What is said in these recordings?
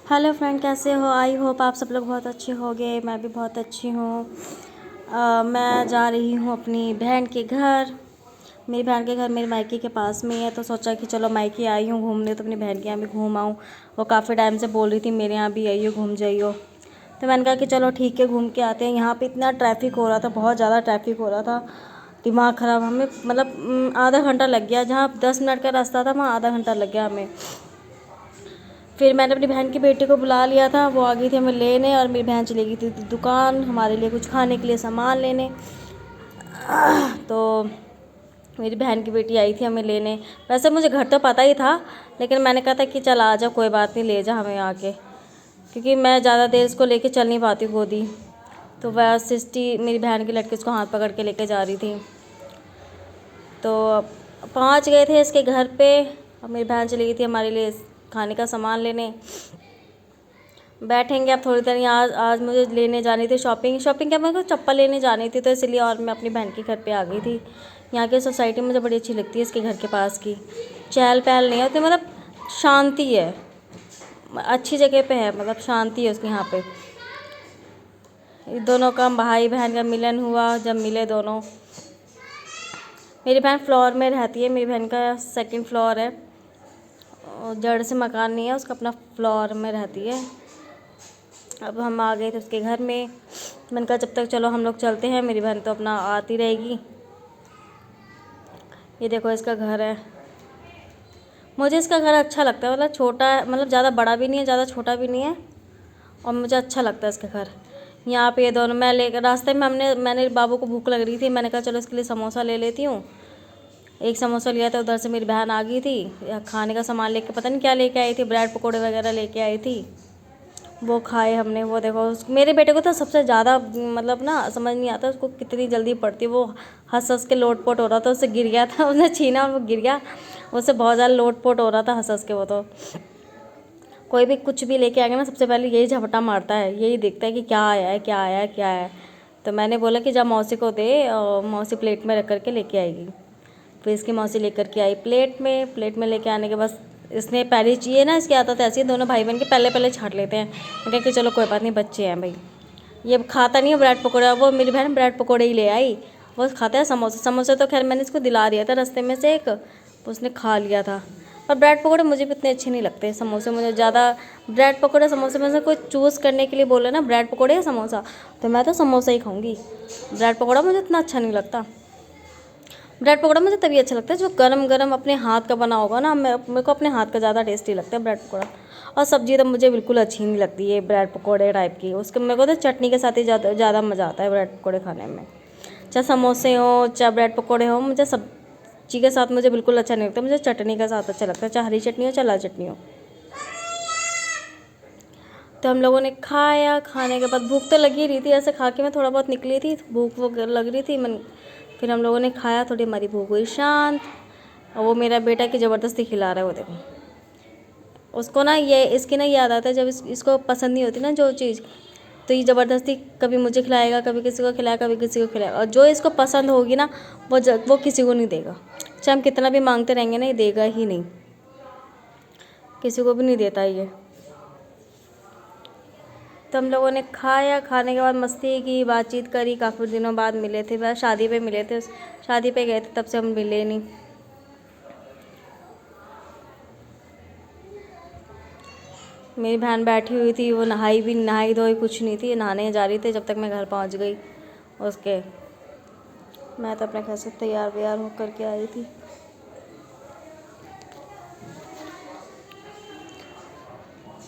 Hello friend, कैसे हो? I hope आप सब लोग बहुत अच्छे होंगे। मैं भी बहुत अच्छी हूँ। मैं जा रही हूँ अपनी बहन के घर। मेरी बहन के घर मेरे मायके के पास में है, तो सोचा कि चलो मायके आई हूँ घूमने तो अपनी बहन के यहाँ भी घूम आऊँ। वो काफ़ी टाइम से बोल रही थी मेरे यहाँ भी आइयो, घूम जाइयो। तो मैंने कहा कि चलो ठीक है, घूम के आते हैं। यहाँ पे इतना ट्रैफिक हो रहा था, बहुत ज़्यादा ट्रैफिक हो रहा था, दिमाग ख़राब। हमें मतलब आधा घंटा लग गया। जहाँ 10 मिनट का रास्ता था वहाँ आधा घंटा लग गया हमें। फिर मैंने अपनी बहन की बेटी को बुला लिया था, वो आ गई थी हमें लेने, और मेरी बहन चली गई थी दुकान हमारे लिए कुछ खाने के लिए सामान लेने। तो मेरी बहन की बेटी आई थी हमें लेने। वैसे मुझे घर तो पता ही था, लेकिन मैंने कहा था कि चल आ जा, कोई बात नहीं, ले जा हमें आके, क्योंकि मैं ज़्यादा देर इसको लेके चल नहीं पाती गोदी। तो वह सिस्टी मेरी बहन की लड़की उसको हाथ पकड़ के लेके जा रही थी। तो पहुंच गए थे इसके घर पे, और मेरी बहन चली गई थी हमारे लिए खाने का सामान लेने। बैठेंगे अब थोड़ी देर। यहाँ आज मुझे लेने जानी थी शॉपिंग क्या, मेरे को चप्पल लेने जानी थी, तो इसलिए और मैं अपनी बहन के घर पे आ गई थी। यहाँ की सोसाइटी मुझे बड़ी अच्छी लगती है, इसके घर के पास की। चहल पहल नहीं होती, मतलब शांति है, अच्छी जगह पे है, मतलब शांति है उसके यहाँ पे। दोनों का भाई बहन का मिलन हुआ जब मिले दोनों। मेरी बहन फ्लोर में रहती है, मेरी बहन का सेकंड फ्लोर है, जड़ से मकान नहीं है उसका, अपना फ्लोर में रहती है। अब हम आ गए थे उसके घर में। मैंने कहा जब तक चलो हम लोग चलते हैं, मेरी बहन तो अपना आती रहेगी। ये देखो इसका घर है। मुझे इसका घर अच्छा लगता है, मतलब छोटा है, मतलब ज़्यादा बड़ा भी नहीं है, ज़्यादा छोटा भी नहीं है, और मुझे अच्छा लगता है इसका घर। यहाँ पे ये दोनों, मैं लेकर रास्ते में मैंने बाबू को भूख लग रही थी, मैंने कहा चलो इसके लिए समोसा ले लेती हूँ। एक समोसा लिया था, उधर से मेरी बहन आ गई थी खाने का सामान लेके, पता नहीं क्या लेके आई थी, ब्रेड पकौड़े वगैरह लेके आई थी। वो खाए हमने। वो देखो मेरे बेटे को तो सबसे ज़्यादा मतलब ना समझ नहीं आता उसको कितनी जल्दी पड़ती है। वो हंस हंस के लोटपोट हो रहा था, उससे गिर गया था, उसने छीना और वो गिर गया। उससे बहुत ज़्यादा लोटपोट हो रहा था हंस हंस के। वो तो कोई भी कुछ भी लेके आएगा ना, सबसे पहले यही झपटा मारता है, यही देखता है कि क्या आया है, क्या आया है, क्या आया है। तो मैंने बोला कि जब मौसी को दे, मौसी प्लेट में रख करके लेके आएगी। फिर इसकी मौसी लेकर के आई प्लेट में लेके आने के बाद इसने पहले चाहिए ना, इसकी आदत ऐसी है, दोनों भाई बहन के पहले छाट लेते हैं। मैं कहा कि चलो कोई बात नहीं, बच्चे हैं भाई। ये खाता नहीं है ब्रेड पकौड़ा, वो मेरी बहन ब्रेड पकौड़े ही ले आई। वो खाता है समोसे तो खैर मैंने इसको दिला दिया था रास्ते में से एक, उसने खा लिया था। और ब्रेड पकौड़े मुझे भी इतने अच्छे नहीं लगते। समोसे मुझे ज़्यादा, ब्रेड पकौड़े समोसे में से कोई चूज़ करने के लिए बोले ना, ब्रेड पकौड़े या समोसा, तो मैं तो समोसा ही खाऊंगी। ब्रेड पकौड़ा मुझे इतना अच्छा नहीं लगता। ब्रेड पकौड़ा मुझे तभी अच्छा लगता है जो गरम गरम अपने हाथ का बना होगा ना। मेरे को अपने हाथ का ज़्यादा टेस्टी लगता है ब्रेड पकौड़ा। और सब्ज़ी तो मुझे बिल्कुल अच्छी नहीं लगती है ब्रेड पकौड़े टाइप की। उसके मेरे को तो चटनी के साथ ही ज़्यादा मज़ा आता है ब्रेड पकौड़े खाने में। चाहे समोसे हो चाहे ब्रेड पकौड़े हो, मुझे सब्जी के साथ मुझे बिल्कुल अच्छा नहीं लगता। मुझे चटनी के साथ अच्छा लगता है, चाहे हरी चटनी हो चाहे लाल चटनी हो। तो हम लोगों ने खाया। खाने के बाद भूख तो लगी रही थी, ऐसे खा के मैं थोड़ा बहुत निकली थी, भूख वो लग रही थी मन। फिर हम लोगों ने खाया, थोड़ी हमारी भूख हुई शांत। और वो मेरा बेटा की ज़बरदस्ती खिला रहा है, वो देखो। उसको ना ये इसकी ना याद आता है जब इसको पसंद नहीं होती ना जो चीज़, तो ये ज़बरदस्ती कभी मुझे खिलाएगा, कभी किसी को खिलाएगा, कभी किसी को खिलाएगा। और जो इसको पसंद होगी ना वो किसी को नहीं देगा। चाहे हम कितना भी मांगते रहेंगे ना, ये देगा ही नहीं, किसी को भी नहीं देता ये। तो हम लोगों ने खाया। खाने के बाद मस्ती की, बातचीत करी। काफ़ी दिनों बाद मिले थे, वह शादी पे मिले थे, शादी पे गए थे, तब से हम मिले नहीं। मेरी बहन बैठी हुई थी, वो नहाई धोई कुछ नहीं थी, नहाने जा रही थी जब तक मैं घर पहुंच गई उसके। मैं तो अपने घर से तैयार व्यार होकर के आई थी।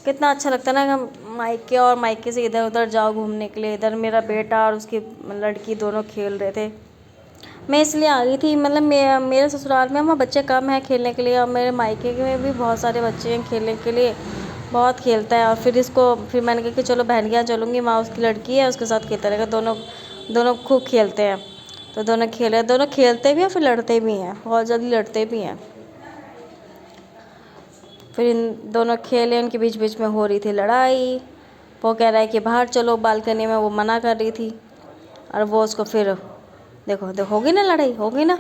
कितना अच्छा लगता है ना हम मायके और मायके से इधर उधर जाओ घूमने के लिए। इधर मेरा बेटा और उसकी लड़की दोनों खेल रहे थे। मैं इसलिए आ गई थी, मतलब मेरे ससुराल में वहाँ बच्चे कम हैं खेलने के लिए, और मेरे मायके में भी बहुत सारे बच्चे हैं खेलने के लिए, बहुत खेलता है। और फिर मैंने कहा कि चलो बहन के यहाँ चलूँगी, वहाँ उसकी लड़की है, उसके साथ खेलता रहेगा। दोनों दोनों खूब खेलते हैं। तो दोनों खेलते भी हैं, फिर लड़ते भी हैं, बहुत जल्दी लड़ते भी हैं। फिर इन दोनों खेले, उनके बीच बीच में हो रही थी लड़ाई। वो कह रहा है कि बाहर चलो बालकनी में, वो मना कर रही थी। और वो उसको फिर देखो होगी ना लड़ाई, होगी ना।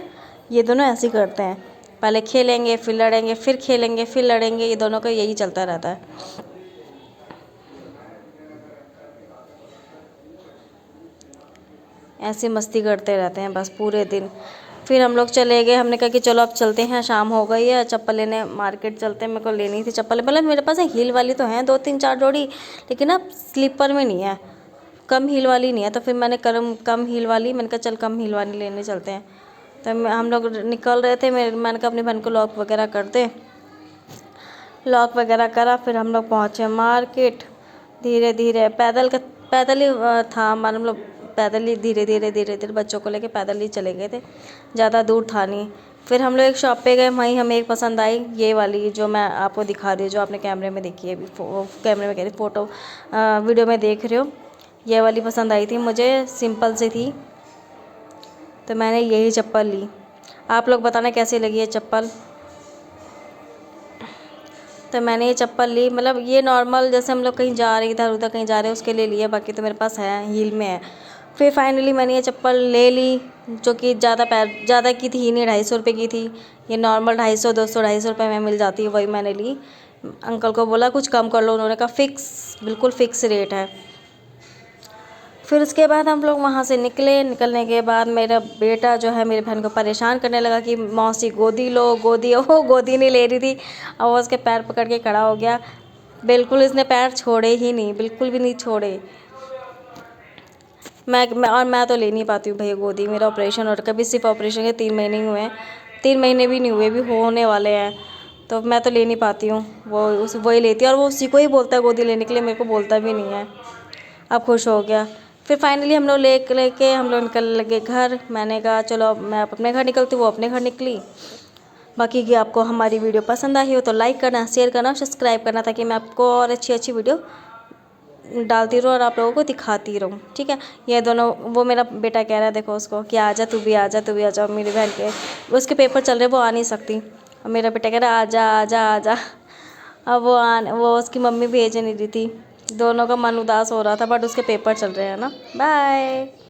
ये दोनों ऐसे ही करते हैं, पहले खेलेंगे फिर लड़ेंगे, फिर खेलेंगे फिर लड़ेंगे। ये दोनों का यही चलता रहता है। ऐसे मस्ती करते रहते हैं बस पूरे दिन। फिर हम लोग चले गए, हमने कहा कि चलो अब चलते हैं, शाम हो गई है, चप्पल लेने मार्केट चलते हैं। मेरे को लेनी थी चप्पल, मतलब मेरे पास हील वाली तो हैं 2-3-4 जोड़ी, लेकिन अब स्लीपर में नहीं है, कम हील वाली नहीं है। तो फिर मैंने कम हील वाली, मैंने कहा चल कम हील वाली लेने चलते हैं। तो हम लोग निकल रहे थे, मैंने कहा अपनी बहन को लॉक वगैरह कर दे। लॉक वगैरह करा, फिर हम लोग पहुँचे मार्केट। धीरे धीरे पैदल ही था हमारा, मतलब पैदल ही धीरे धीरे बच्चों को लेके पैदल ही चले गए थे, ज़्यादा दूर था नहीं। फिर हम लोग एक शॉप पे गए, वहीं हमें एक पसंद आई, ये वाली जो मैं आपको दिखा रही हूँ, जो आपने कैमरे में देखी है अभी, कैमरे में कह रही, फ़ोटो वीडियो में देख रहे हो, ये वाली पसंद आई थी मुझे, सिंपल सी थी, तो मैंने यही चप्पल ली। आप लोग बताना कैसी लगी ये चप्पल। तो मैंने ये चप्पल ली, मतलब ये नॉर्मल जैसे हम लोग कहीं जा रहे, इधर उधर कहीं जा रहे हैं उसके लिए लिए, बाकी तो मेरे पास है, हील में है। फिर फाइनली मैंने ये चप्पल ले ली, जो कि ज़्यादा की थी ही नहीं, 250 रुपये की थी। ये नॉर्मल 250, 200, 250 रुपये में मिल जाती है, वही मैंने ली। अंकल को बोला कुछ कम कर लो, उन्होंने कहा बिल्कुल फ़िक्स रेट है। फिर उसके बाद हम लोग वहाँ से निकलने के बाद मेरा बेटा जो है मेरी बहन को परेशान करने लगा कि मौसी गोदी लो, गोदी, वो गोदी नहीं ले रही थी, और वो उसके पैर पकड़ के खड़ा हो गया। बिल्कुल इसने पैर छोड़े ही नहीं, बिल्कुल भी नहीं छोड़े। मैं तो ले नहीं पाती हूँ भैया गोदी, मेरा ऑपरेशन और कभी सिर्फ ऑपरेशन के 3 महीने ही हुए हैं, 3 महीने भी नहीं हुए, भी होने वाले हैं, तो मैं तो ले नहीं पाती हूँ। वही लेती है, और वो उसी को ही बोलता है गोदी लेने के लिए, मेरे को बोलता भी नहीं है। अब खुश हो गया। फिर फाइनली हम लोग लेके हम लोग निकल लगे घर। मैंने कहा चलो अब मैं अपने घर निकलती हूँ, वो अपने घर निकली। बाकी की आपको हमारी वीडियो पसंद आई हो तो लाइक करना, शेयर करना, सब्सक्राइब करना, ताकि मैं आपको और अच्छी वीडियो डालती रहूँ और आप लोगों को दिखाती रहूँ, ठीक है। ये दोनों, वो मेरा बेटा कह रहा है, देखो उसको कि आजा तू भी आजा, तू भी आजा। मेरी बहन के उसके पेपर चल रहे, वो आ नहीं सकती, और मेरा बेटा कह रहा है आजा आजा आजा। अब वो उसकी मम्मी भेज नहीं रही थी, दोनों का मन उदास हो रहा था, बट उसके पेपर चल रहे हैं ना। बाय।